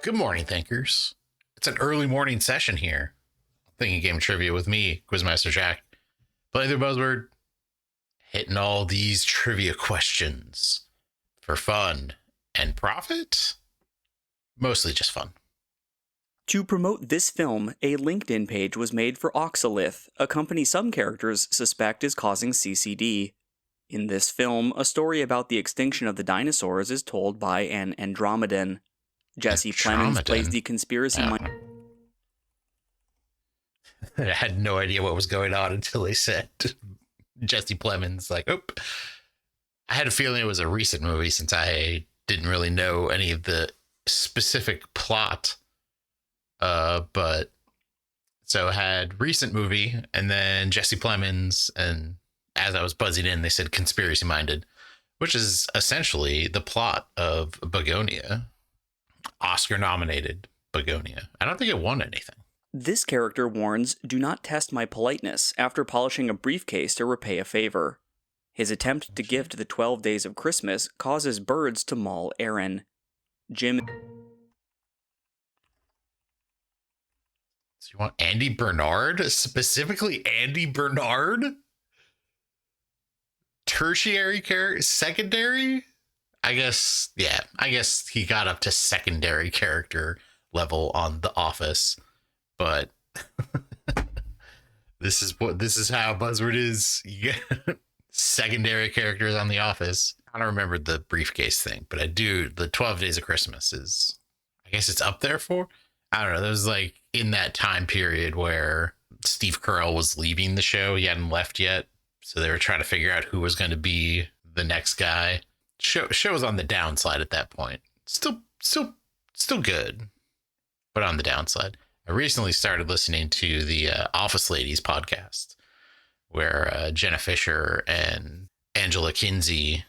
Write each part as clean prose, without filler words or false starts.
Good morning, thinkers. It's an early morning session here. Thinking Game Trivia with me, Quizmaster Jack. Play through Buzzword, hitting all these trivia questions for fun and profit. Mostly just fun. To promote this film, a LinkedIn page was made for Oxalith, a company some characters suspect is causing CCD. In this film, a story about the extinction of the dinosaurs is told by an Andromedan. Jesse Plemons plays the conspiracy mind. I had no idea what was going on until they said Jesse Plemons. Like, oh, I had a feeling it was a recent movie since I didn't really know any of the specific plot. But so I had recent movie and then Jesse Plemons, and as I was buzzing in, they said conspiracy minded, which is essentially the plot of Begonia. Oscar nominated Begonia. I don't think it won anything. This character warns, "Do not test my politeness," after polishing a briefcase to repay a favor. His attempt to gift the 12 Days of Christmas causes birds to maul Aaron. Jim. So you want Andy Bernard? Specifically Andy Bernard? Tertiary character? Secondary? I guess he got up to secondary character level on The Office, but this is how Buzzword is. You get secondary characters on The Office. I don't remember the briefcase thing, but I do. The 12 Days of Christmas is, I guess it's up there for. I don't know. That was like in that time period where Steve Carell was leaving the show. He hadn't left yet, so they were trying to figure out who was going to be the next guy. Show was on the downside at that point. Still good, but on the downside. I recently started listening to the Office Ladies podcast, where Jenna Fisher and Angela Kinsey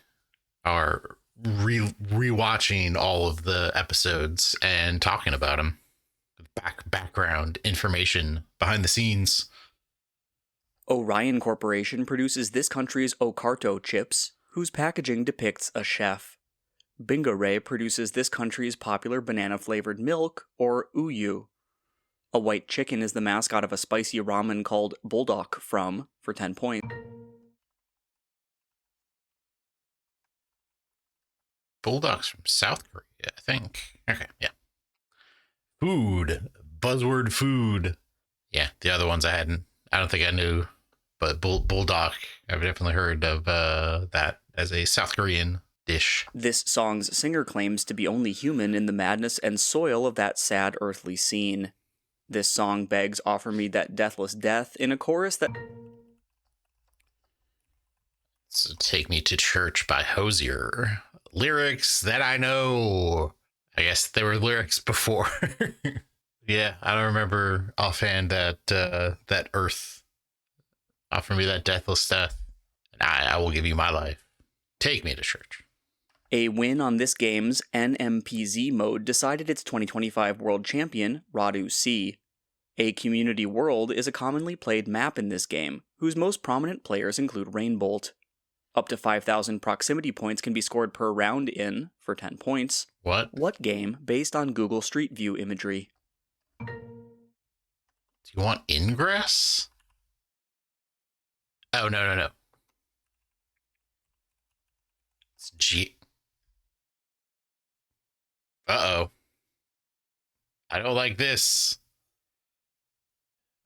are rewatching all of the episodes and talking about them. Background information behind the scenes. Orion Corporation produces this country's Ocarto chips, whose packaging depicts a chef. Bingo Ray produces this country's popular banana-flavored milk, or uyu. A white chicken is the mascot of a spicy ramen called Bulldog for 10 points. Bulldogs from South Korea, I think. Okay, yeah. Food. Buzzword food. Yeah, the other ones I don't think I knew, but Bulldog, I've definitely heard of that as a South Korean dish. This song's singer claims to be only human in the madness and soil of that sad earthly scene. This song begs, "Offer me that deathless death," in a chorus that... So Take Me to Church by Hosier. Lyrics that I know. I guess there were lyrics before. Yeah, I don't remember offhand that earth. Offer me that deathless death, and I will give you my life. Take me to church. A win on this game's NMPZ mode decided its 2025 world champion, Radu C. A community world is a commonly played map in this game, whose most prominent players include Rainbolt. Up to 5,000 proximity points can be scored per round in, for 10 points. What game based on Google Street View imagery? Do you want Ingress? Oh, no. It's G. Uh-oh. I don't like this.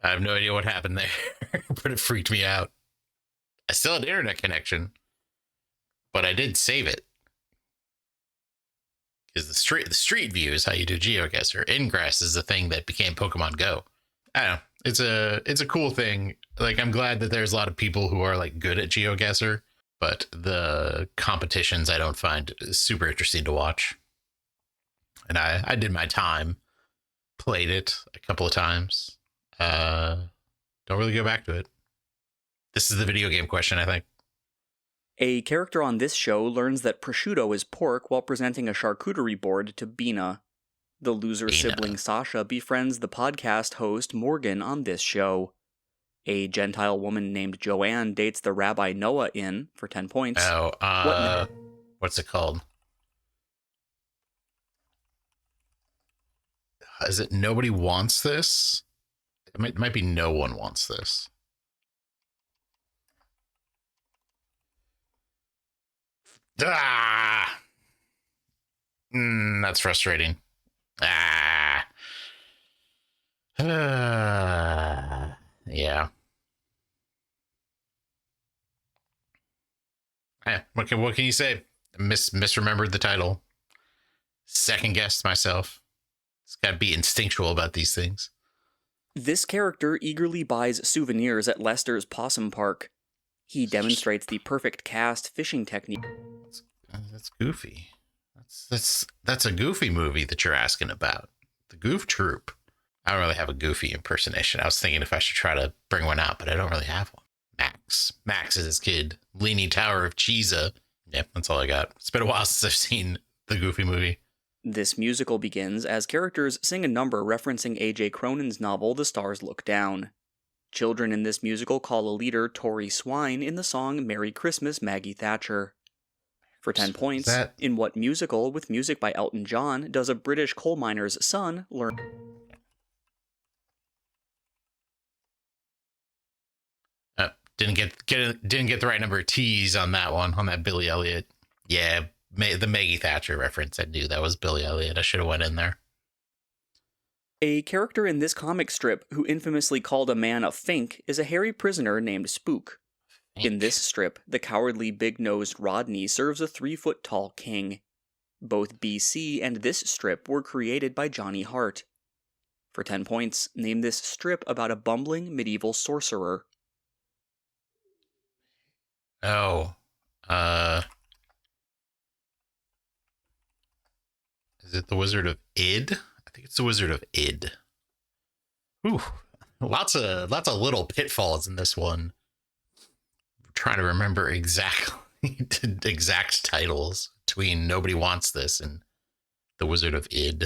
I have no idea what happened there, but it freaked me out. I still had internet connection, but I did save it. Because the street view is how you do GeoGuessr. Ingress is the thing that became Pokemon Go. I don't know. It's a cool thing. Like, I'm glad that there's a lot of people who are like good at GeoGuessr, but the competitions I don't find super interesting to watch. And I did my time, played it a couple of times. Don't really go back to it. This is the video game question, I think. A character on this show learns that prosciutto is pork while presenting a charcuterie board to Bina. The loser sibling Sasha befriends the podcast host Morgan on this show. A Gentile woman named Joanne dates the Rabbi Noah in, for 10 points. What's it called? Is it Nobody Wants This? It might be No One Wants This. Ah! That's frustrating. Ah! Yeah. What can you say? Misremembered the title. Second guessed myself. It's got to be instinctual about these things. This character eagerly buys souvenirs at Lester's Possum Park. He demonstrates the perfect cast fishing technique. That's goofy. That's a Goofy movie that you're asking about. The Goof Troop. I don't really have a Goofy impersonation. I was thinking if I should try to bring one out, but I don't really have one. Max is his kid. Leaning Tower of Cheesa. Yep, that's all I got. It's been a while since I've seen the Goofy movie. This musical begins as characters sing a number referencing A.J. Cronin's novel The Stars Look Down. Children in this musical call a leader Tori Swine in the song Merry Christmas, Maggie Thatcher. For 10 points, in what musical with music by Elton John does a British coal miner's son learn... Didn't get the right number of T's on that one, on that Billy Elliot. Yeah, the Maggie Thatcher reference. I knew that was Billy Elliot. I should have went in there. A character in this comic strip who infamously called a man a fink is a hairy prisoner named Spook. In this strip, the cowardly big-nosed Rodney serves a 3-foot-tall king. Both BC and this strip were created by Johnny Hart. For 10 points, name this strip about a bumbling medieval sorcerer. Oh, is it The Wizard of Id? I think it's The Wizard of Id. Ooh, lots of little pitfalls in this one. I'm trying to remember exact titles between Nobody Wants This and The Wizard of Id.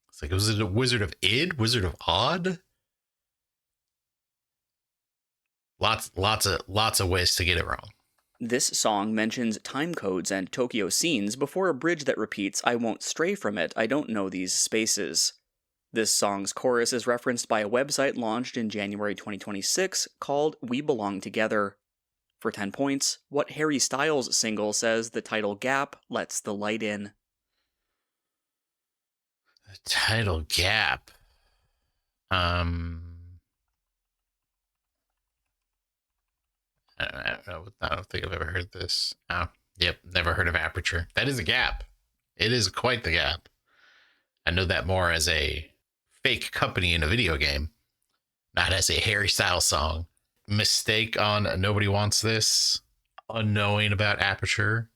It's like, was it a Wizard of Id? Wizard of Odd? Lots of ways to get it wrong. This song mentions time codes and Tokyo scenes before a bridge that repeats, "I won't stray from it, I don't know these spaces." This song's chorus is referenced by a website launched in January 2026 called We Belong Together. For 10 points, what Harry Styles single says the title Gap lets the light in? The title Gap. I don't think I've ever heard this. Oh, yep, never heard of Aperture. That is a gap. It is quite the gap. I know that more as a fake company in a video game, not as a Harry Styles song. Mistake on Nobody Wants This. Unknowing about Aperture.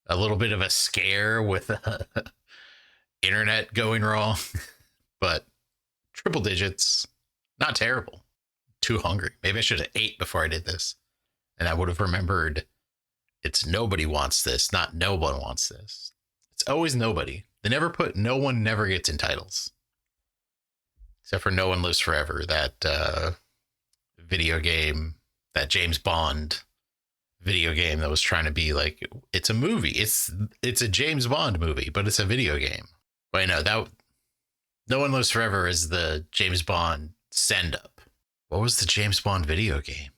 A little bit of a scare with internet going wrong. But triple digits. Not terrible. Too hungry. Maybe I should have ate before I did this. And I would have remembered it's Nobody Wants This, not No One Wants This. It's always nobody. They never put No One never gets in titles. Except for No One Lives Forever, that video game, that James Bond video game that was trying to be like, it's a movie. It's a James Bond movie, but it's a video game. Wait, no, No One Lives Forever is the James Bond send-up. What was the James Bond video game?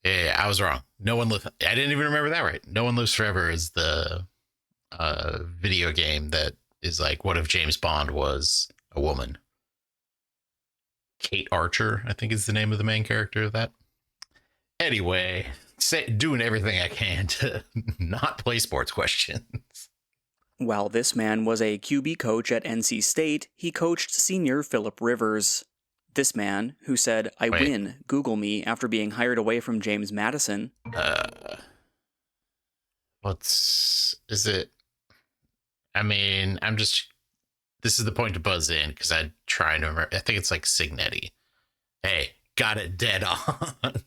Yeah, I was wrong. I didn't even remember that right. No One Lives Forever is the video game that is like, what if James Bond was a woman? Kate Archer, I think is the name of the main character of that. Anyway, doing everything I can to not play sports questions. While this man was a QB coach at NC State, he coached senior Phillip Rivers. This man, who said, "I win, Google me," after being hired away from James Madison. Is it? I mean, this is the point to buzz in because I'm trying to remember. I think it's like Signetti. Hey, got it dead on.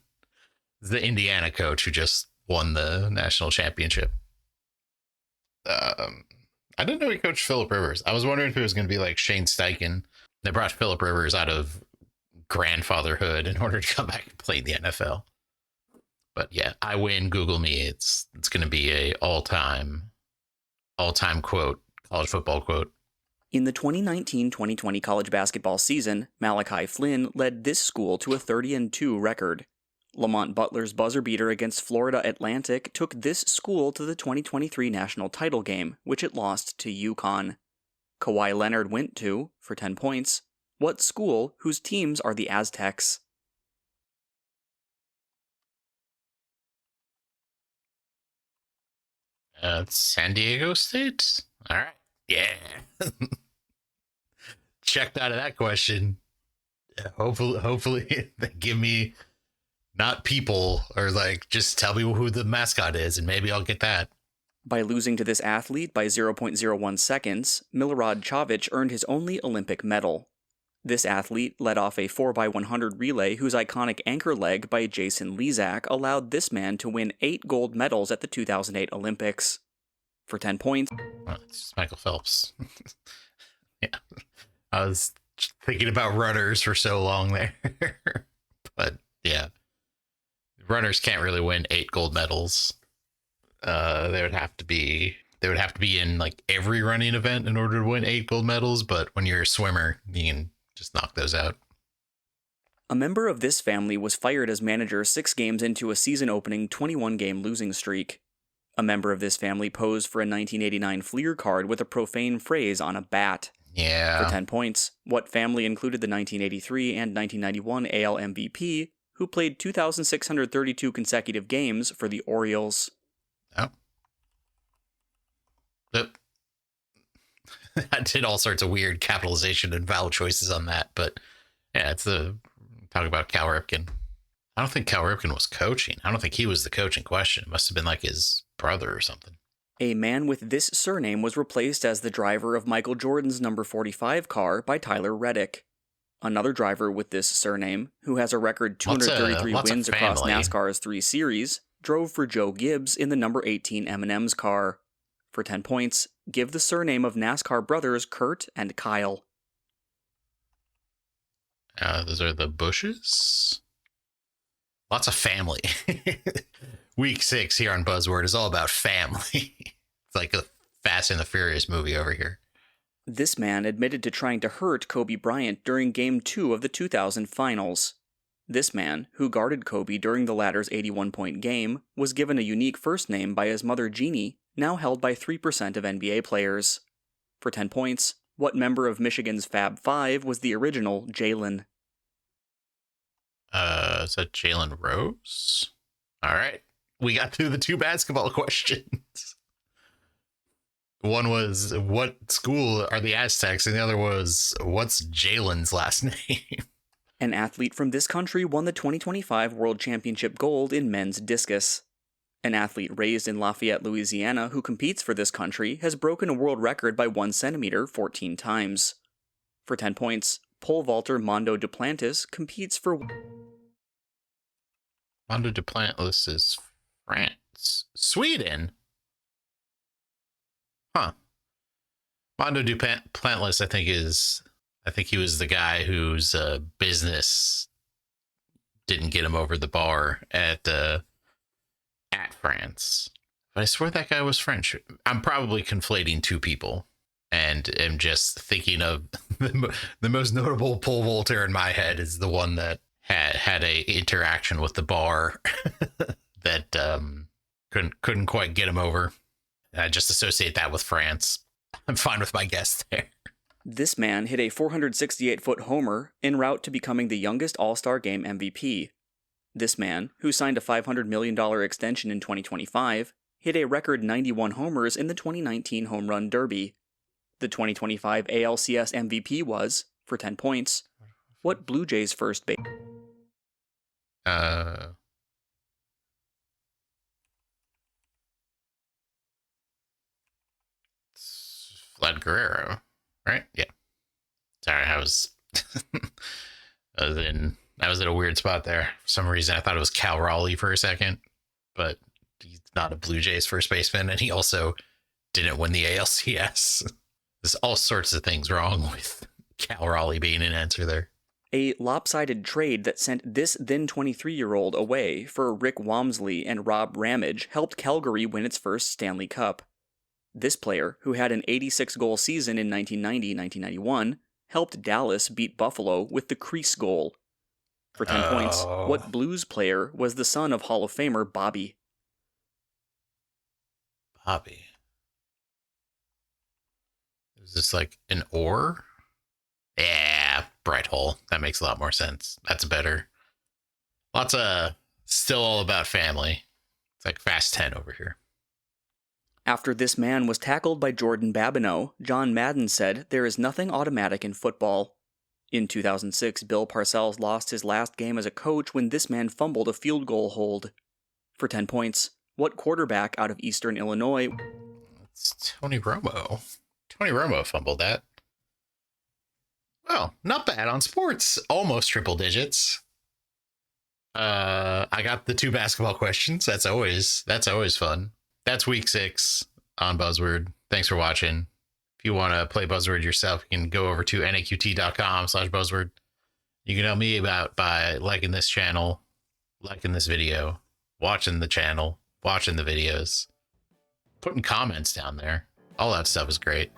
The Indiana coach who just won the national championship. I didn't know he coached Phillip Rivers. I was wondering if it was going to be like Shane Steichen. They brought Phillip Rivers out of grandfatherhood in order to come back and play in the NFL. But yeah, I win, Google me. It's going to be a all-time quote, college football quote. In the 2019-2020 college basketball season, Malachi Flynn led this school to a 30-2 record. Lamont Butler's buzzer beater against Florida Atlantic took this school to the 2023 national title game, which it lost to UConn. Kawhi Leonard went to, for 10 points, what school whose teams are the Aztecs? San Diego State? All right. Yeah. Checked out of that question. Hopefully they give me not people, or like just tell me who the mascot is and maybe I'll get that. By losing to this athlete by 0.01 seconds, Milorad Čović earned his only Olympic medal. This athlete led off a 4x100 relay whose iconic anchor leg by Jason Lezak allowed this man to win 8 gold medals at the 2008 Olympics. For 10 points... Well, it's just Michael Phelps. Yeah. I was thinking about runners for so long there. But yeah. Runners can't really win 8 gold medals. They would have to be in like every running event in order to win 8 gold medals, but when you're a swimmer, you can just knock those out. A member of this family was fired as manager 6 games into a season-opening 21-game losing streak. A member of this family posed for a 1989 Fleer card with a profane phrase on a bat. Yeah. For 10 points, what family included the 1983 and 1991 AL MVP, who played 2,632 consecutive games for the Orioles? Oh. But I did all sorts of weird capitalization and vowel choices on that, but yeah, it's talk about Cal Ripken. I don't think Cal Ripken was coaching. I don't think he was the coach in question. It must have been like his brother or something. A man with this surname was replaced as the driver of Michael Jordan's number 45 car by Tyler Reddick. Another driver with this surname, who has a record 233 wins across NASCAR's 3 series, drove for Joe Gibbs in the number 18 M&M's car. For 10 points, give the surname of NASCAR brothers Kurt and Kyle. Those are the Bushes. Lots of family. Week 6 here on Buzzword is all about family. It's like a Fast and the Furious movie over here. This man admitted to trying to hurt Kobe Bryant during Game 2 of the 2000 finals. This man, who guarded Kobe during the latter's 81-point game, was given a unique first name by his mother Jeannie, now held by 3% of NBA players. For 10 points, what member of Michigan's Fab Five was the original Jalen? Is that Jalen Rose? All right. We got through the 2 basketball questions. One was, what school are the Aztecs? And the other was, what's Jalen's last name? An athlete from this country won the 2025 World Championship gold in men's discus. An athlete raised in Lafayette, Louisiana, who competes for this country, has broken a world record by 1 centimeter 14 times. For 10 points, pole vaulter Mondo Duplantis competes for... Mondo Duplantis is France. Sweden? Huh. Mondo Duplantis, I think he was the guy whose business didn't get him over the bar at France. But I swear that guy was French. I'm probably conflating 2 people and am just thinking of the most notable pole vaulter in my head is the one that had a interaction with the bar that couldn't quite get him over. I just associate that with France. I'm fine with my guess there. This man hit a 468-foot homer en route to becoming the youngest All-Star Game MVP. This man, who signed a $500 million extension in 2025, hit a record 91 homers in the 2019 Home Run Derby. The 2025 ALCS MVP was, for 10 points, what Blue Jays first base... Vlad Guerrero, right? Yeah. Sorry, I was in a weird spot there. For some reason, I thought it was Cal Raleigh for a second, but he's not a Blue Jays first baseman, and he also didn't win the ALCS. There's all sorts of things wrong with Cal Raleigh being an answer there. A lopsided trade that sent this then 23-year-old away for Rick Wamsley and Rob Ramage helped Calgary win its first Stanley Cup. This player, who had an 86-goal season in 1990-1991, helped Dallas beat Buffalo with the crease goal. For 10 points, what Blues player was the son of Hall of Famer Bobby? Bobby. Is this like an oar? Yeah, bright hole. That makes a lot more sense. That's better. Lots of still all about family. It's like Fast 10 over here. After this man was tackled by Jordan Babineau, John Madden said, "There is nothing automatic in football." In 2006, Bill Parcells lost his last game as a coach when this man fumbled a field goal hold. For 10 points, what quarterback out of Eastern Illinois... It's Tony Romo. Tony Romo fumbled that. Well, not bad on sports. Almost triple digits. I got the 2 basketball questions. That's always fun. That's week 6 on Buzzword. Thanks for watching. If you want to play Buzzword yourself, you can go over to naqt.com/Buzzword. You can help me out by liking this channel, liking this video, watching the channel, watching the videos, putting comments down there. All that stuff is great.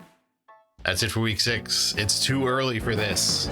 That's it for week 6. It's too early for this.